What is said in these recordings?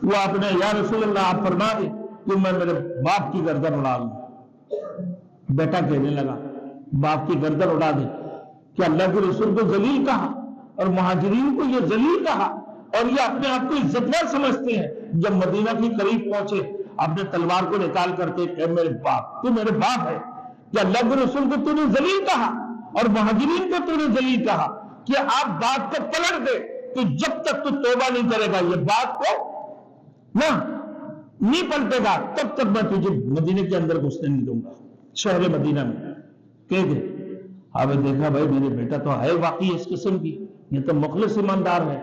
وہ آپ نے یا رسول اللہ آپ فرما دیں کہ میں میرے باپ کی گردن اڑا لوں. بیٹا کہنے لگا باپ کی گردن اڑا دے؟ کہ اللہ کے رسول کو ذلیل کہا اور مہاجرین کو یہ ذلیل کہا اور یہ اپنے آپ کو عزتدار سمجھتے ہیں. جب مدینہ کے قریب پہنچے اپنے تلوار کو نکال کرتے کہ میرے باپ، تو میرے باپ ہے کہ اللہ کے رسول کو تو نے ذلیل کہا اور مہاجرین کو تو نے ذلیل کہا کہ آپ بات کو پلٹ دے تو جب تک تو توبہ نہیں کرے گا یہ بات کو نہ نہیں پلٹے گا تب تک میں تجھے مدینے کے اندر گھسنے نہیں دوں گا، شہر مدینہ میں. کہہ دے. آپ نے دیکھا بھائی میرے بیٹا تو ہے واقعی اس قسم کی، یہ تو مخلص ایماندار ہے.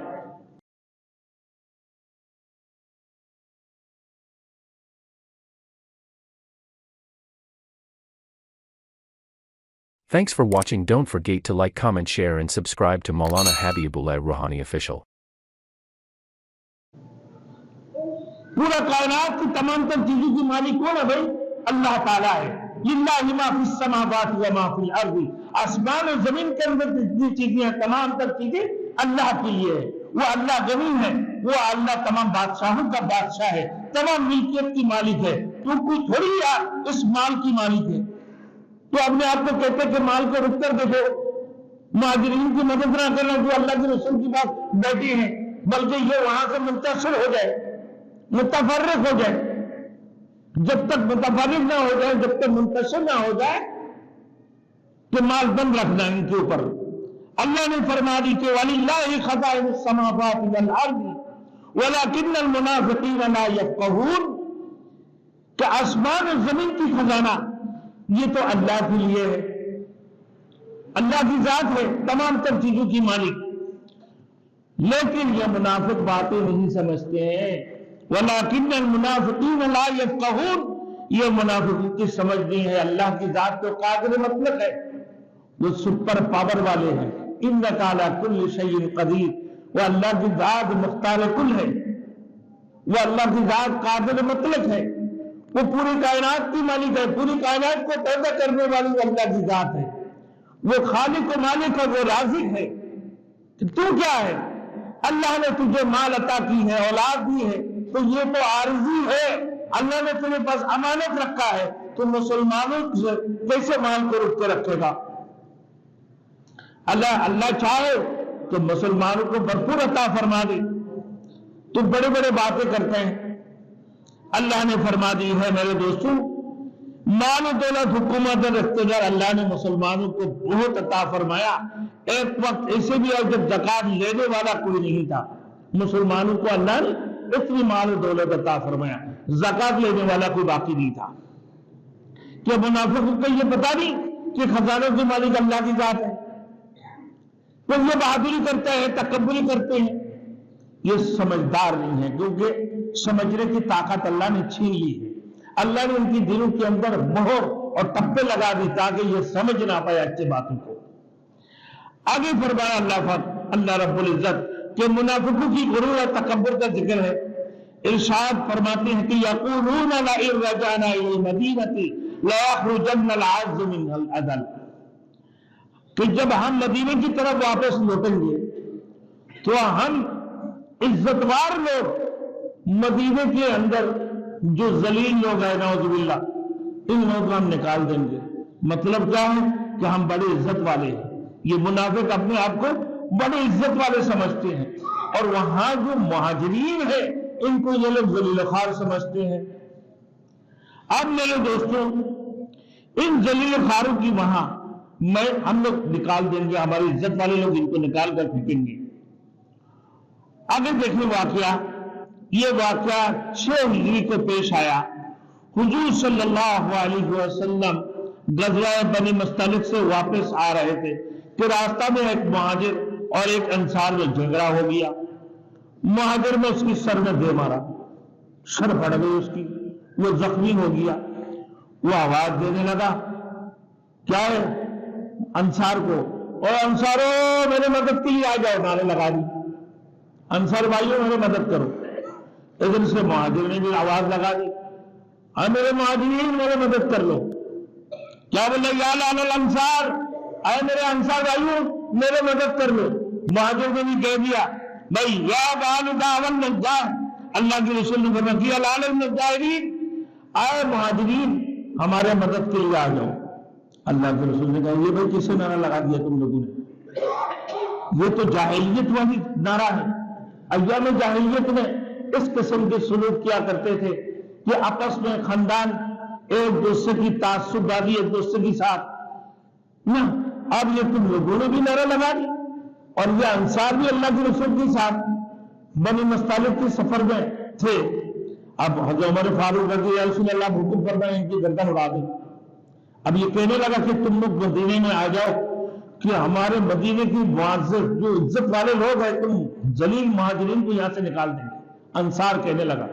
Thanks for watching. Don't forget to like, comment, share and subscribe to Maulana Habibullah Ruhani Official. پورا کائنات کی تمام تر چیزوں کی مالک کون ہے بھائی؟ اللہ تعالیٰ ہے. للہ ما فی السماوات و ما فی الارض. آسمان و زمین کے اندر جتنی چیزیں ہیں تمام تر چیزیں اللہ کے لیے ہے. وہ اللہ غنی ہے، وہ اللہ تمام بادشاہوں کا بادشاہ ہے، تمام ملکیت کی مالک ہے. تو کوئی تھوڑی اس مال کی مالک ہے. تو اپنے آپ کو کہتے کہ مال کو رک کر دیکھو، مہاجرین کی مدد نہ کرنا جو اللہ کے رسول کی بات بیٹھی ہیں، بلکہ یہ وہاں سے منتشر ہو جائے، متفرق ہو جائے. جب تک متفرق نہ ہو جائے، جب تک منتشر نہ ہو جائے کہ مال بند رکھنا ان کے اوپر. اللہ نے فرما دی کہ وَلِلَّهِ خَزَائِنُ السَّمَاوَاتِ وَالْأَرْضِ وَلَكِنَّ الْمُنَافِقِينَ لَا يَفْقَهُونَ. کہ آسمان اور زمین کی خزانہ یہ تو اللہ کے لیے ہے، اللہ کی ذات ہے تمام تر چیزوں کی مالک. لیکن یہ منافق باتیں نہیں سمجھتے ہیں. وَلَكِنَّ الْمُنَافِقِينَ لَا يَفْقَهُونَ. یہ منافقوں کی سمجھ نہیں ہے. اللہ کی ذات تو قادر مطلق ہے، وہ سپر پاور والے ہیں. إِنَّكَ عَلَى كُلِّ شَيْءٍ قَدِيرٌ. وہ اللہ کی ذات مختار کل ہے، وہ اللہ کی ذات قادر مطلق ہے، وہ پوری کائنات کی مالک ہے، پوری کائنات کو پیدا کرنے والی وہ اللہ کی ذات ہے. وہ خالق و مالک ہے، وہ رازق ہے. تو کیا ہے؟ اللہ نے تجھے مال عطا کی ہے، اولاد دی ہے، تو یہ تو عارضی ہے. اللہ نے تمہیں پاس امانت رکھا ہے، تو مسلمانوں سے کیسے مال کو رک کے رکھے گا؟ اللہ چاہے تو مسلمانوں کو بھرپور عطا فرما دے. تو بڑے بڑے باتیں کرتے ہیں. اللہ نے فرما دی ہے میرے دوستوں، مال و دولت، حکومت اور اقتدار اللہ نے مسلمانوں کو بہت عطا فرمایا. ایک وقت ایسے بھی ہے جب زکات لینے والا کوئی نہیں تھا، مسلمانوں کو اللہ نے اتنی مال و دولت عطا فرمایا، زکات لینے والا کوئی باقی نہیں تھا. کیا منافقوں کو یہ پتا نہیں کہ خزانوں کی مالک اللہ کی ذات ہے؟ تو یہ بہادری کرتے ہیں، تکبری کرتے ہیں. یہ سمجھدار نہیں ہے، کیونکہ سمجھنے کی طاقت اللہ نے چھین لی ہے. اللہ نے ان کی دلوں کے اندر مہر اور ٹپے لگا دی تاکہ یہ سمجھ نہ پائے اچھے باتوں کو. آگے فرمایا اللہ رب العزت کہ منافقوں کی غرور اور تکبر کا ذکر ہے. ارشاد فرماتے ہیں کہ یقولون لئن رجعنا الی المدینۃ لیخرجن العز منها الاذل. کہ جب ہم مدینے کی طرف واپس لوٹیں گے تو ہم عزتوار لوگ مدینے کے اندر جو ذلیل لوگ ہیں نعوذ باللہ ان لوگوں کو ہم نکال دیں گے. مطلب کیا ہے کہ ہم بڑے عزت والے ہیں. یہ منافق اپنے آپ کو بڑے عزت والے سمجھتے ہیں، اور وہاں جو مہاجرین ہیں ان کو یہ لوگ ذلیل خوار سمجھتے ہیں. اب میرے دوستوں ان ذلیل خواروں کی وہاں ہم لوگ نکال دیں گے، ہماری عزت والے لوگ ان کو نکال کر پھینکیں گے. آگے دیکھیں واقعہ. یہ واقعہ 6 ہجری کو پیش آیا. حضور صلی اللہ علیہ وسلم غزوہ بنی مستلق سے واپس آ رہے تھے کہ راستہ میں ایک مہاجر اور ایک انصار میں جھگڑا ہو گیا. مہاجر میں اس کی سر میں دے مارا، سر پھٹ گئی اس کی، وہ زخمی ہو گیا. وہ آواز دینے لگا کیا ہے انصار کو، اور انصاروں میرے مدد کے لیے آ جاؤ، نعرے لگا دی. انصار بھائیوں میرے مدد کرو. ادھر سے مہاجر نے بھی آواز لگا دی میرے مہاجرین میرے مدد کر لو. کیا بولے یا لعن الانصار، اے میرے انصار بھائیوں میرے مدد کر لو. مہاجر نے بھی کہہ دیا بھائی یا بال دعوت نجار، اللہ کے رسول نے فرمایا کہ العالم الظاہرین، آئے مہاجرین ہمارے مدد کے لیے آ جاؤ۔ اللہ کے رسول نے کہا یہ بھائی کسے نعرہ لگا دیا تم لوگوں نے؟ یہ تو جاہلیت والی نعرہ ہے۔ ایام جاہلیت میں اس قسم کے سلوک کیا کرتے تھے کہ آپس میں خاندان ایک دوسرے کی تعصب داری ایک دوسرے کے ساتھ نہ، اب یہ تم لوگوں نے بھی نعرہ لگا دی، اور یہ انصار بھی اللہ کے رسول کے ساتھ بنی مستالب کے سفر میں تھے۔ اب حضرت عمر فاروق رضی اللہ عنہ رسول اللہ حکم فرمائے ان کی گردن اڑا دیں۔ اب یہ کہنے لگا کہ تم لوگ مدینے میں آ جاؤ کہ ہمارے مدینے کی معزز جو عزت والے لوگ ہیں تم ذلیل مہاجرین کو یہاں سے نکال دیں گے۔ انصار کہنے لگا،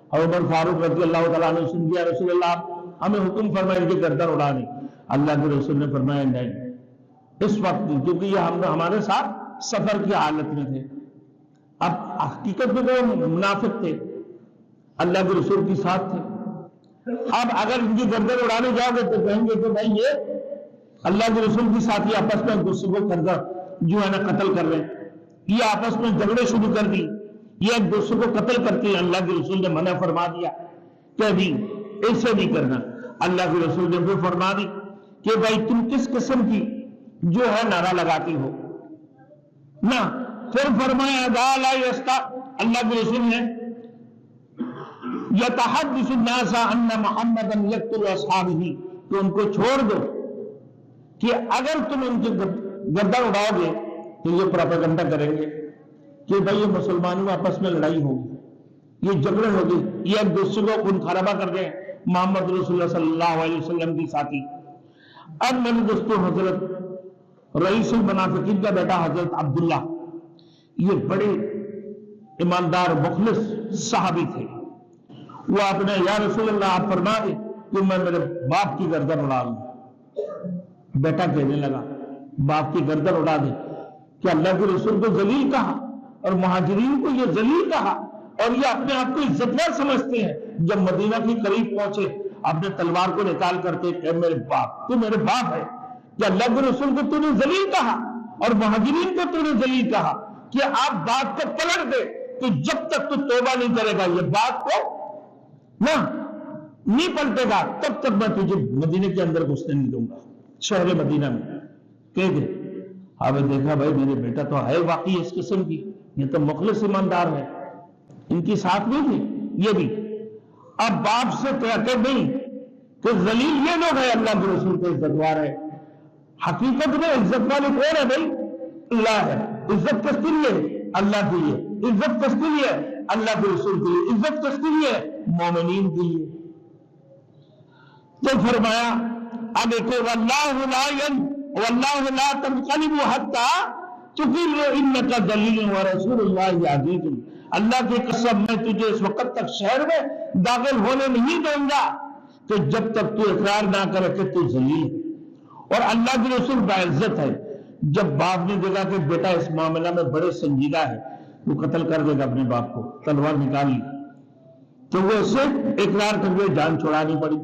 اور عمر فاروق رضی اللہ تعالیٰ عنہ سن گیا رسول اللہ ہمیں حکم فرمائے ان کی گردن اڑا دیں۔ اللہ کے رسول نے فرمایا نہیں اس وقت نہیں، کیونکہ یہ ہمارے ساتھ سفر کی حالت میں تھے۔ اب حقیقت میں وہ منافق تھے، اللہ کے رسول کے ساتھ تھے۔ اب اگر ان کی گردن اڑانے جاؤ گے تو کہیں گے کہ بھائی یہ اللہ کے رسول کے ساتھ ہی آپس میں دوسرے کو جو ہے نا قتل کر رہے ہیں، یہ آپس میں جھگڑے شروع کر دی، یہ ایک دوسرے کو قتل کرتے ہیں۔ اللہ کے رسول نے منع فرما دیا کہ نہیں ایسے نہیں کرنا۔ اللہ کے رسول نے پھر فرما دی کہ بھائی تم کس قسم کی جو ہے نعرہ لگاتی ہو نہ، پھر فرمایا اللہ کے رسول نے یتحدث الناس ان محمدا یقتل اصحابہ، تو ان کو چھوڑ دو کہ اگر تم ان کی گردن اڑاؤ گے تو یہ پروپیگنڈا کریں گے کہ بھائی یہ مسلمانوں میں آپس میں لڑائی ہوگی، یہ جھگڑے ہوگی، یہ ایک دوسرے کو خون خرابہ کر دیں محمد رسول اللہ صلی اللہ علیہ وسلم کی ساتھی۔ اب میرے دوستوں حضرت رئیس المنافقین کا بیٹا حضرت عبداللہ یہ بڑے ایماندار مخلص صحابی تھے۔ وہ آپ نے یا رسول اللہ آپ فرما دیں کہ میں میرے باپ کی گردن اڑا لوں۔ بیٹا کہنے لگا باپ کی گردن اڑا دے کہ اللہ کے رسول کو ذلیل کہا اور مہاجرین کو یہ ذلیل کہا، اور یہ اپنے آپ کو عزتدار سمجھتے ہیں۔ جب مدینہ کے قریب پہنچے اپنے تلوار کو نکال کرتے کہ میرے باپ تو میرے باپ ہے، کہ اللہ کے رسول کو تو نے ذلیل کہا اور مہاجرین کو تو نے ذلیل کہا، کہ آپ بات کو پلٹ دے کہ جب تک تو توبہ نہیں کرے گا یہ بات کو نہ نہیں پلٹے گا تب تک میں تجھے مدینے کے اندر گھسنے نہیں دوں گا، شہر مدینہ میں کہہ دے۔ اب دیکھا بھائی میرے بیٹا تو ہے واقعی اس قسم کی، یہ تو مخلص ایماندار ہے، ان کی ساتھ نہیں تھی یہ بھی۔ اب باپ سے کہتے نہیں کہ ذلیل یہ لوگ ہیں، اللہ کے رسول کے عزتوار ہے۔ حقیقت میں عزت والے کون ہے بھائی؟ اللہ ہے۔ عزت کس کے لیے؟ اللہ کے لیے۔ عزت کس کے لیے؟ اللہ کے رسول کے لیے۔ عزت کس کے لیے؟ مومنین کے لیے۔ تو فرمایا اب ایک واللہ لا تنقلب حتی تقر انک ذلیل ورسول اللہ عزیز، اللہ کی قسم میں تجھے اس وقت تک شہر میں داخل ہونے نہیں دوں گا کہ جب تک تو اقرار نہ کرے کہ تو ذلیل ہے، اور اللہ کے رسول باعزت ہے۔ جب باپ نے دیکھا کہ بیٹا اس معاملہ میں بڑے سنجیدہ ہے، وہ قتل کر دے گا اپنے باپ کو، تلوار نکال لی، تو وہ اسے اقرار کر کے جان چھڑانی پڑی۔